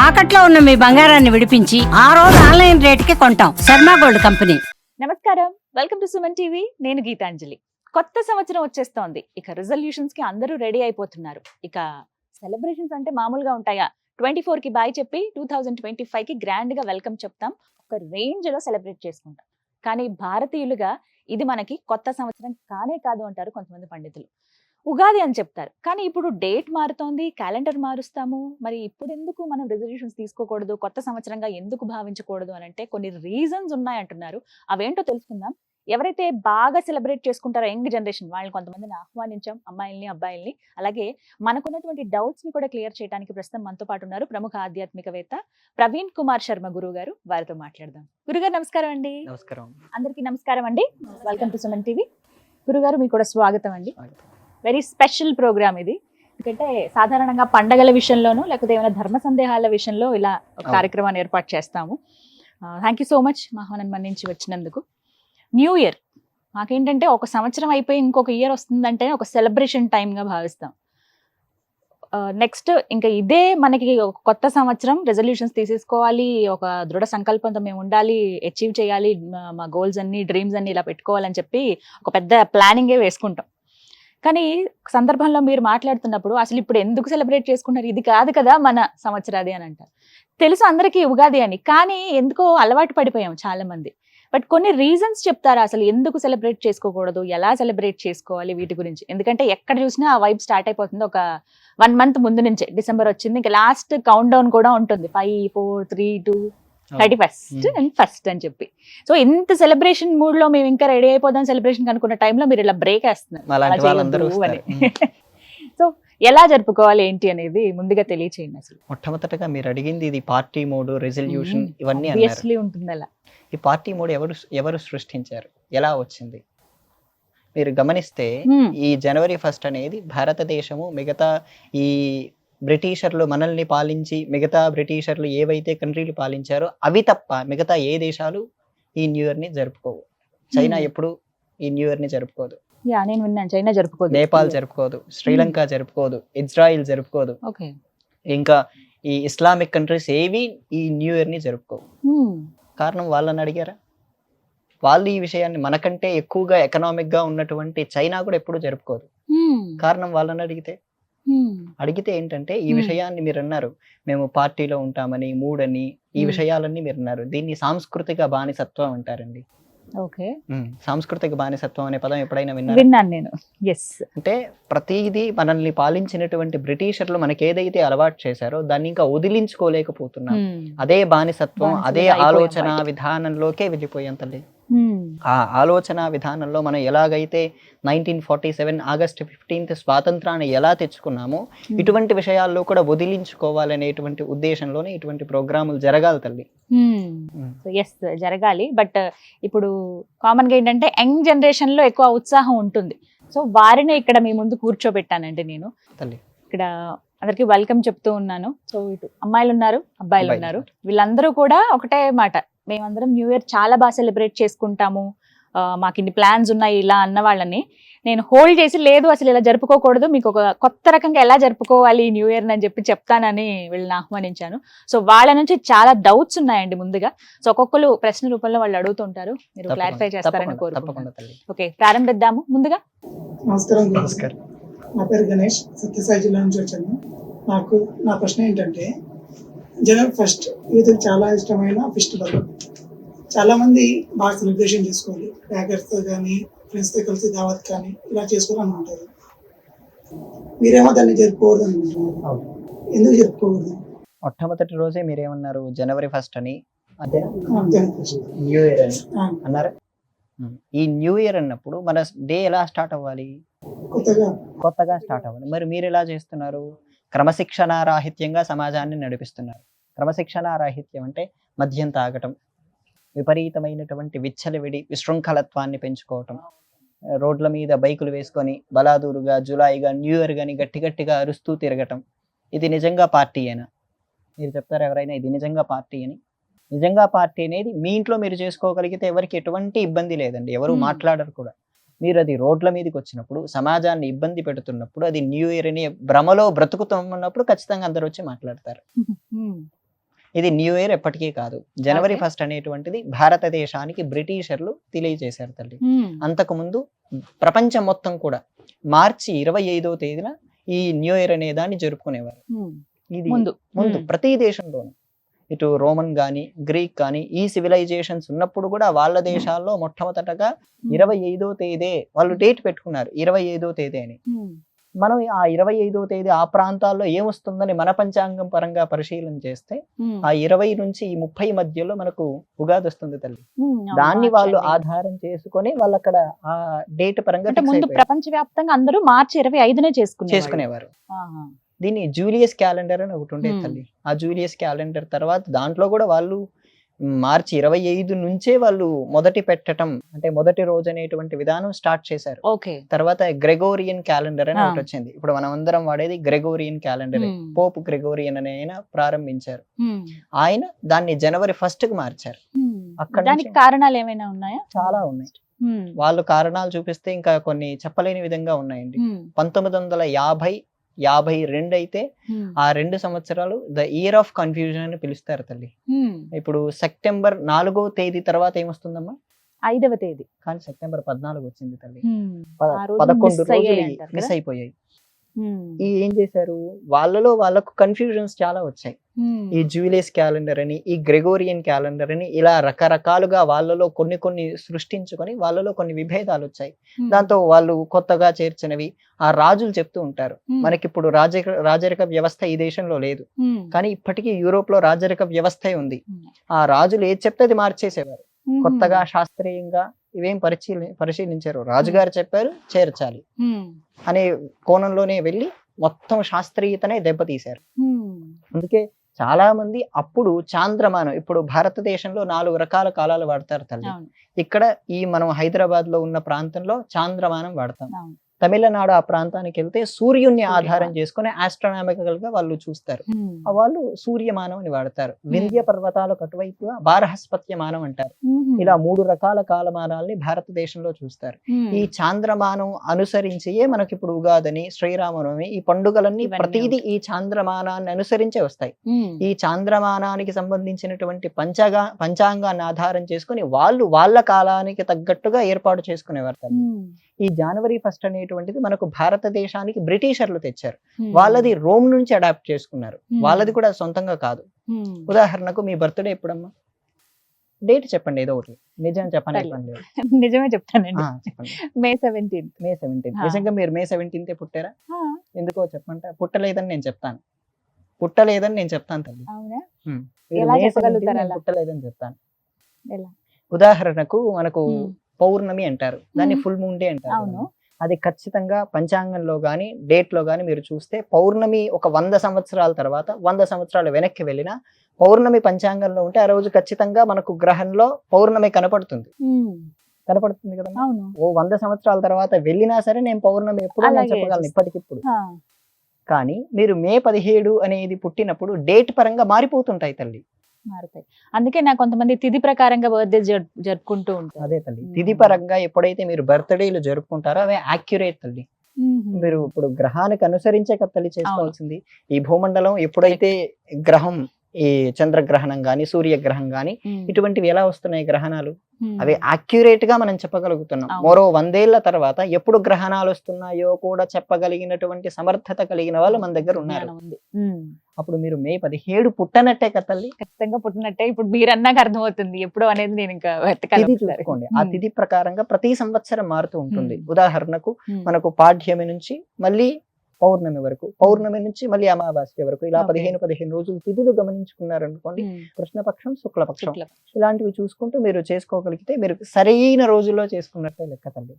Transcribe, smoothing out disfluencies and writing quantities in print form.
తాకట్లో ఉన్న మీ బంగారాన్ని విడిపించి ఆ రోజు ఆన్లైన్ రేటుకి కొంటాం. Sharma gold company. నమస్కారం, వెల్కమ్ టు సుమన్ టీవీ. నేను గీతాంజలి. కొత్త సంవత్సరం వచ్చేస్తోంది. ఇక రిజల్యూషన్స్ కి అందరూ రెడీ అయిపోతున్నారు. ఇక సెలబ్రేషన్స్ అంటే మామూలుగా ఉంటాయా? 24 కి బాయ్ చెప్పి 2025 కి గ్రాండ్ గా వెల్కమ్ చెప్తాం. ఒక రేంజ్ లో సెలబ్రేట్ చేసుకుంటాం. కానీ భారతీయులుగా ఇది మనకి కొత్త సంవత్సరం కానే కాదు అంటారు కొంతమంది పండితులు. ఉగాది అని చెప్తారు. కానీ ఇప్పుడు డేట్ మారుతోంది, క్యాలెండర్ మారుస్తాము. మరి ఇప్పుడు ఎందుకు మనం రిజల్యూషన్స్ తీసుకోకూడదు, కొత్త సంవత్సరంగా ఎందుకు భావించకూడదు అని అంటే కొన్ని రీజన్స్ ఉన్నాయంటున్నారు. అవేంటో తెలుసుకుందాం. ఎవరైతే బాగా సెలబ్రేట్ చేసుకుంటారో యంగ్ జనరేషన్ వాళ్ళని కొంతమందిని ఆహ్వానించాం, అమ్మాయిల్ని అబ్బాయిల్ని. అలాగే మనకున్నటువంటి డౌట్స్ ని కూడా క్లియర్ చేయడానికి ప్రస్తుతం మనతో పాటు ఉన్నారు ప్రముఖ ఆధ్యాత్మికవేత్త ప్రవీణ్ కుమార్ శర్మ గురువు గారు. వారితో మాట్లాడదాం. గురుగారు నమస్కారం అండి. నమస్కారం. అందరికీ నమస్కారం అండి. Welcome to Suman TV. గురుగారు మీకు కూడా స్వాగతం అండి. వెరీ స్పెషల్ ప్రోగ్రామ్ ఇది. ఎందుకంటే సాధారణంగా పండగల విషయంలోనూ లేకపోతే ఏమైనా ధర్మ సందేహాల విషయంలో ఇలా ఒక కార్యక్రమాన్ని ఏర్పాటు చేస్తాము. థ్యాంక్ యూ సో మచ్ మా ఆహ్వానం మన్నించి వచ్చినందుకు. న్యూ ఇయర్ మాకేంటంటే ఒక సంవత్సరం అయిపోయి ఇంకొక ఇయర్ వస్తుందంటే ఒక సెలబ్రేషన్ టైమ్గా భావిస్తాం. నెక్స్ట్ ఇంకా ఇదే మనకి ఒక కొత్త సంవత్సరం, రెజల్యూషన్స్ తీసేసుకోవాలి, ఒక దృఢ సంకల్పంతో మేము ఉండాలి, అచీవ్ చేయాలి, మా గోల్స్ అన్ని డ్రీమ్స్ అన్ని ఇలా పెట్టుకోవాలని చెప్పి ఒక పెద్ద ప్లానింగే వేసుకుంటాం. కానీ సందర్భంలో మీరు మాట్లాడుతున్నప్పుడు అసలు ఇప్పుడు ఎందుకు సెలబ్రేట్ చేసుకుంటారు, ఇది కాదు కదా మన సంవత్సరాది అని అంటారు. తెలుసు అందరికీ ఉగాది అని, కానీ ఎందుకో అలవాటు పడిపోయాం చాలా మంది. బట్ కొన్ని రీజన్స్ చెప్తారా అసలు ఎందుకు సెలబ్రేట్ చేసుకోకూడదు, ఎలా సెలబ్రేట్ చేసుకోవాలి వీటి గురించి? ఎందుకంటే ఎక్కడ చూసినా ఆ వైబ్ స్టార్ట్ అయిపోతుంది. ఒక 1 month ముందు నుంచే డిసెంబర్ వచ్చింది, ఇంకా లాస్ట్ కౌంట్ డౌన్ కూడా ఉంటుంది. 5, 4, 3, 2, 31st అండ్ 1st అని చెప్పి. సో ఇంత సెలబ్రేషన్ మూడ్ లో మేము ఇంకా రెడీ అయిపోదాం సెలబ్రేషన్ అనుకున్న టైంలో మీరు ఇలా బ్రేక్ వేస్తున్నారు. సో ఎలా జరుపుకోవాలి ఏంటి అనేది ముందుగా తెలియచేయండి. అసలు మొట్టమొదటగా మీరు అడిగింది ఇది పార్టీ మోడ్, రెజల్యూషన్ ఇవన్నీ ఆబ్వియస్లీ ఉంటుంది. అలా ఈ పార్టీ మోడ్ ఎవరు సృష్టించారు, ఎలా వచ్చింది? మీరు గమనిస్తే ఈ జనవరి 1st అనేది భారతదేశము మిగతా ఈ బ్రిటిషర్లు మనల్ని పాలించి మిగతా బ్రిటిషర్లు ఏవైతే కంట్రీలు పాలించారో అవి తప్ప మిగతా ఏ దేశాలు ఈ న్యూ ఇయర్ ని జరుపుకోవు. చైనా ఎప్పుడు ఈ న్యూ ఇయర్ ని జరుపుకోదు. నేను విన్నాను, చైనా జరుపుకోదు, నేపాల్ జరుపుకోదు, శ్రీలంక జరుపుకోదు, ఇజ్రాయిల్ జరుపుకోదు, ఇంకా ఈ ఇస్లామిక్ కంట్రీస్ ఏవి ఈ న్యూ ఇయర్ ని జరుపుకోవు. కారణం వాళ్ళని అడిగారా? వాళ్ళు ఈ విషయాన్ని మనకంటే ఎక్కువగా ఎకనామిక్ గా ఉన్నటువంటి చైనా కూడా ఎప్పుడు జరుపుకోదు. కారణం వాళ్ళని అడిగితే ఏంటంటే ఈ విషయాన్ని మీరు అన్నారు, మేము పార్టీలో ఉంటామని, మూడని, ఈ విషయాలన్నీ మీరు అన్నారు. దీన్ని సాంస్కృతిక బానిసత్వం అంటారండి. సాంస్కృతిక బానిసత్వం అనే పదం ఎప్పుడైనా విన్నాను నేను. అంటే ప్రతిదీ మనల్ని పాలించినటువంటి బ్రిటిషర్లు మనకి ఏదైతే అలవాటు చేశారో దాన్ని ఇంకా వదిలించుకోలేకపోతున్నాం. అదే బానిసత్వం, అదే ఆలోచన విధానంలోకే వెళ్ళిపోయాం తల్లి. ఆ ఆలోచన విధానంలో మనం ఎలాగైతే 1947 ఆగస్ట్ 15 స్వాతంత్రాన్ని ఎలా తెచ్చుకున్నామో ఇటువంటి విషయాల్లో కూడా వదిలించుకోవాలనేటువంటి ఉద్దేశంలోనే ఇటువంటి ప్రోగ్రాములు జరగాలి తల్లి. జరగాలి. బట్ ఇప్పుడు కామన్ గా ఏంటంటే యంగ్ జనరేషన్ లో ఎక్కువ ఉత్సాహం ఉంటుంది. సో వారిని ఇక్కడ మీ ముందు కూర్చోబెట్టానండి నేను. తల్లి ఇక్కడ అందరికి వెల్కమ్ చెప్తూ ఉన్నాను. సో ఇటు అమ్మాయిలు ఉన్నారు, అబ్బాయిలు ఉన్నారు. వీళ్ళందరూ కూడా ఒకటే మాట, మేమందరం న్యూ ఇయర్ చాలా బాగా సెలబ్రేట్ చేసుకుంటాము, మాకు ఇన్ని ప్లాన్స్ ఉన్నాయి ఇలా అన్న వాళ్ళని నేను హోల్డ్ చేసి, లేదు అసలు ఇలా జరుపుకోకూడదు, మీకు ఒక కొత్త రకంగా ఎలా జరుపుకోవాలి న్యూ ఇయర్ అని చెప్పి చెప్తానని వీళ్ళని ఆహ్వానించాను. సో వాళ్ళ నుంచి చాలా డౌట్స్ ఉన్నాయండి ముందుగా. సో ఒక్కొక్కరు ప్రశ్న రూపంలో వాళ్ళు అడుగుతుంటారు, మీరు క్లారిఫై చేస్తారని కోరుకుంటున్నాను. ఓకే, ప్రారంభిద్దాము. ముందుగా నమస్కారం, నా పేరు గణేష్, సత్యసాయి జిల్లా నుంచి వచ్చాను. నా ప్రశ్న ఏంటంటే, జనవరి 1st ఇది చాలా ఇష్టమైన ఫెస్టివల్. చాలా మంది బాగా సెలబ్రేషన్ చేసుకోవాలి, ప్యాకర్స్తో కానీ ఫ్రెండ్స్తో కలిసి దావత్ కానీ ఇలా చేసుకోవాలనుకుంటారు. మీరేమో దాన్ని జరుపుకోవద్దు అనుకుంటున్నారు. ఎందుకు జరుపుకోవద్దు? మొట్టమొదటి రోజే మీరేమన్నారు, జనవరి 1st అని, అదే న్యూ ఇయర్ అని అన్నారు. ఈ న్యూ ఇయర్ అన్నప్పుడు మన డే ఎలా స్టార్ట్ అవ్వాలి? కొత్తగా స్టార్ట్ అవ్వాలి. మరి మీరు ఎలా చేస్తున్నారు? క్రమశిక్షణారాహిత్యంగా సమాజాన్ని నడిపిస్తున్నారు. క్రమశిక్షణారాహిత్యం అంటే మద్యం తాగటం, విపరీతమైనటువంటి విచ్చలవిడి విశృంఖలత్వాన్ని పెంచుకోవటం, రోడ్ల మీద బైకులు వేసుకొని బలాదూరుగా జులాయిగా న్యూ ఇయర్ గాని గట్టిగా అరుస్తూ తిరగటం. ఇది నిజంగా పార్టీ అయినా? మీరు చెప్తారు ఎవరైనా ఇది నిజంగా పార్టీ అని? నిజంగా పార్టీ అనేది మీ ఇంట్లో మీరు చేసుకోగలిగితే ఎవరికి ఎటువంటి ఇబ్బంది లేదండి, ఎవరు మాట్లాడరు కూడా. మీరు అది రోడ్ల మీదకి వచ్చినప్పుడు, సమాజాన్ని ఇబ్బంది పెడుతున్నప్పుడు, అది న్యూ ఇయర్ అని భ్రమలో బ్రతుకుతున్నప్పుడు ఖచ్చితంగా అందరు వచ్చి మాట్లాడతారు. ఇది న్యూ ఇయర్ ఎప్పటికీ కాదు. జనవరి Okay. 1 అనేటువంటిది భారతదేశానికి బ్రిటిషర్లు తెలియజేశారు తల్లి. మ్మ్. అంతకుముందు ప్రపంచం మొత్తం కూడా మార్చి 25వ తేదీన ఈ న్యూ ఇయర్ అనే దాన్ని జరుపుకునేవారు. మ్మ్. ఇది ముందు ముందు మ్మ్. ప్రతి దేశంలోనూ ఇటు రోమన్ గాని గ్రీక్ కానీ ఈ సివిలైజేషన్స్ ఉన్నప్పుడు కూడా వాళ్ళ దేశాల్లో మొట్టమొదటగా 25వ తేదీ వాళ్ళు డేట్ పెట్టుకున్నారు, 25వ తేదీ అని. మ్మ్. మనం ఆ 25వ తేదీ ఆ ప్రాంతాల్లో ఏమొస్తుందని మన పంచాంగం పరంగా పరిశీలన చేస్తే మ్మ్. ఆ 20 నుంచి ఈ 30 మధ్యలో మనకు ఉగాది వస్తుంది తల్లి. మ్మ్. అవును, దాన్ని వాళ్ళు మార్చండి. ఆధారం చేసుకొని వాళ్ళు అక్కడ ఆ డేట్ పరంగా అంటే fix ముందు అయిపోయారు. ప్రపంచ వ్యాప్తంగా అందరూ మార్చి 25నే చేసుకునేవారు. చేసుకునేవారు. ఆహా. దీన్ని జూలియస్ క్యాలెండర్ అని ఒకటి ఉండేది Hmm. తల్లి. ఆ జూలియస్ క్యాలెండర్ తర్వాత దాంట్లో కూడా వాళ్ళు మార్చి 25 నుంచే వాళ్ళు మొదటి పెట్టడం అంటే మొదటి రోజు అనేటువంటి విధానం స్టార్ట్ చేశారు. ఓకే. తర్వాత గ్రెగోరియన్ క్యాలెండర్ అని Ah. ఒకటి వచ్చింది. ఇప్పుడు మనం అందరం వాడేది Gregorian calendar. Hmm. Pope Gregorian అనే ఆయన ప్రారంభించారు. మ్మ్. ఆయన దాన్ని జనవరి 1 కి మార్చారు. మ్మ్. అక్కడ దానికి నుంచి కారణాలు ఏమైనా ఉన్నాయా? చాలా ఉన్నాయి. మ్మ్. వాళ్ళు కారణాలు చూపిస్తే ఇంకా కొన్ని చెప్పలేని విధంగా ఉన్నాయండి. మ్మ్. 1952 అయితే మ్మ్. ఆ 2 సంవత్సరాలు ద ఇయర్ ఆఫ్ కన్ఫ్యూజన్ అని పిలుస్తారు తల్లి. మ్మ్. ఇప్పుడు సెప్టెంబర్ 4వ తేదీ తర్వాత ఏమొస్తుందమ్మా? 5వ తేదీ. కానీ సెప్టెంబర్ 14 వచ్చింది తల్లి. మ్మ్. పద- ఆ రోజు 11 miss అయ్యాయి రోజులు అంటారు మిస్ కదా? అయిపోయాయి. మ్మ్. ఈ ఏం చేశారు వాళ్ళకు కన్ఫ్యూజన్స్ చాలా వచ్చాయి. మ్మ్. ఈ జూలియస్ క్యాలెండర్ అని ఈ గ్రెగోరియన్ క్యాలెండర్ అని ఇలా రకరకాలుగా వాళ్ళలో కొన్ని సృష్టించుకొని వాళ్ళలో కొన్ని విభేదాలు వచ్చాయి. మ్మ్. దాంతో వాళ్ళు కొత్తగా చేర్చినవి ఆ రాజులు చెప్తూ ఉంటారు. మ్మ్. మనకిప్పుడు రాజరిక వ్యవస్థ ఈ దేశంలో లేదు, మ్మ్. కానీ ఇప్పటికీ యూరోప్ లో రాజరిక వ్యవస్థే ఉంది. మ్మ్. ఆ రాజులు ఏది చెప్తే అది మార్చేసేవారు. మ్మ్. కొత్తగా శాస్త్రీయంగా ఇవేం పరిశీలించారు. రాజుగారు చెప్పారు చేర్చాలి మ్మ్. అనే కోణంలోనే వెళ్ళి మొత్తం శాస్త్రీయతనే దెబ్బతీశారు. మ్మ్. అందుకే చాలా మంది అప్పుడు చాంద్రమానం, ఇప్పుడు భారతదేశంలో 4 రకాల కాలాలు వాడతారు తల్లి. అవును. ఇక్కడ ఈ మనం హైదరాబాద్ లో ఉన్న ప్రాంతంలో చాంద్రమానం వాడతాం. అవును. తమిళనాడు ఆ ప్రాంతానికి వెళ్తే సూర్యుని సూర్యమానం. ఆధారం చేసుకుని ఆస్ట్రానామికల్ గా వాళ్ళు చూస్తారు. మ్మ్. వాళ్ళు సూర్యమానం అని వాడతారు. వింధ్య పర్వతాలకు అటువైపుగా బారహస్పత్యమానం అంటారు. మ్మ్. ఇలా 3 రకాల కాలమానాల్ని భారతదేశంలో చూస్తారు. మ్మ్. ఈ చాంద్రమానం అనుసరించియే మనకి ఇప్పుడు ఉగాదని శ్రీరామనవమి ఈ పండుగలన్నీ ఇవన్నీ ప్రతిదీ ఈ చాంద్రమానాన్ని అనుసరించే వస్తాయి. మ్మ్. ఈ చాంద్రమానానికి సంబంధించినటువంటి పంచాంగాన్ని ఆధారం చేసుకుని వాళ్ళు వాళ్ళ కాలానికి తగ్గట్టుగా ఏర్పాటు చేసుకునేవారు తల్లి. మ్మ్. ఈ జనవరి 1 అనేటువంటిది మనకు భారతదేశానికి బ్రిటిషర్లు తెచ్చారు. మ్మ్. వాళ్ళది రోమ్ నుంచి అడాప్ట్ చేసుకున్నారు. Hmm. వాళ్ళది కూడా సొంతంగా కాదు. మ్మ్. ఉదాహరణకు మీ బర్త్డే ఎప్పుడమ్మా? డేట్ చెప్పండి ఏదో ఒకటి. నిజం చెప్పండి. పర్లేదు. నిజమే చెప్తానండి. చెప్పండి. మే 17. మే 17. ఆ. నిజంగా మీరు మే 17 పుట్టారా? ఆ, ఎందుకో చెప్పంటే పుట్టలేదని నేను చెప్తాను. పుట్టలేదని నేను చెప్తాను తల్లి. అవునా? మీరు ఎలా మే 17 చెప్పగలుగుతారు నేను అలా? పుట్టలేదని చెప్తాను. ఎలా? ఉదాహరణకు మనకు మ్మ్. పౌర్ణమి అంటారు, దాన్ని మ్మ్. ఫుల్ మూన్ డే అంటారు. అవును. అది ఖచ్చితంగా పంచాంగంలో గానీ డేట్ లో గానీ మీరు చూస్తే పౌర్ణమి ఒక 100 సంవత్సరాల తర్వాత 100 సంవత్సరాలు వెనక్కి వెళ్ళినా పౌర్ణమి పంచాంగంలో ఉంటే ఆ రోజు ఖచ్చితంగా మనకు గ్రహంలో పౌర్ణమి కనపడుతుంది మ్మ్. కదా. అవును. ఓ 100 సంవత్సరాల తర్వాత వెళ్ళినా సరే నేను పౌర్ణమి ఎప్పుడో నేను అలాగే చెప్పగలను చేస్తాం. ఇప్పటికిప్పుడు. ఆ, కానీ మీరు మే 17 అనేది పుట్టినప్పుడు డేట్ పరంగా మారిపోతుంటాయి తల్లి. మారుతాయి. అందుకే నాకు కొంతమంది తిథి ప్రకారంగా బర్త్డే జరుపుకుంటూ ఉంటారు. అదే తల్లి, మ్మ్. తిథి పరంగా ఎప్పుడైతే మీరు బర్త్డేలు జరుపుకుంటారో అవే యాక్యురేట్ తల్లి. మ్మ్. మీరు ఇప్పుడు గ్రహానికి అనుసరించే కదా తల్లి చేసుకోవాల్సింది. ఈ భూమండలం ఎప్పుడైతే గ్రహం ఈ చంద్రగ్రహణం గాని సూర్యగ్రహం గాని మ్మ్. ఇటువంటివి ఎలా వస్తున్నాయి గ్రహణాలు మ్మ్. అవి యాక్యురేట్ గా మనం చెప్పగలుగుతున్నాం. అవును. మరో 100 ఏళ్ల తర్వాత ఎప్పుడు గ్రహణాలు వస్తున్నాయో కూడా చెప్పగలిగినటువంటి సమర్థత కలిగిన వాళ్ళు మన దగ్గర ఉన్నారు. జ్ఞానం ఉంది. మ్మ్. అప్పుడు మీరు మే 17 పుట్టనట్టే కదా తల్లి. ఖచ్చితంగా పుట్టినట్టే. ఇప్పుడు మీరు అన్నాక అర్థమవుతుంది ఎప్పుడు అనేది. నేను ఇంకా వెతకాలి తిథి ఒకసారి. చూసుకోండి. ఆ మ్మ్. తిథి ప్రకారంగా ప్రతి సంవత్సరం మారుతూ ఉంటుంది. మ్మ్. ఉదాహరణకు మ్మ్. మనకు పాఠ్యమి నుంచి మళ్ళీ పౌర్ణమి వరకు, పౌర్ణమి నుంచి మళ్ళీ అమావాస్య వరకు ఇలా Okay. 15 రోజులు తిథులు గమనించుకున్నారనుకోండి. మ్మ్. కృష్ణపక్షం శుక్లపక్షం శుక్ల. ఇలాంటివి చూసుకుంటూ మీరు చేసుకోగలిగితే మీరు సరైన రోజుల్లో చేసుకున్నట్టే లెక్క తల్లి.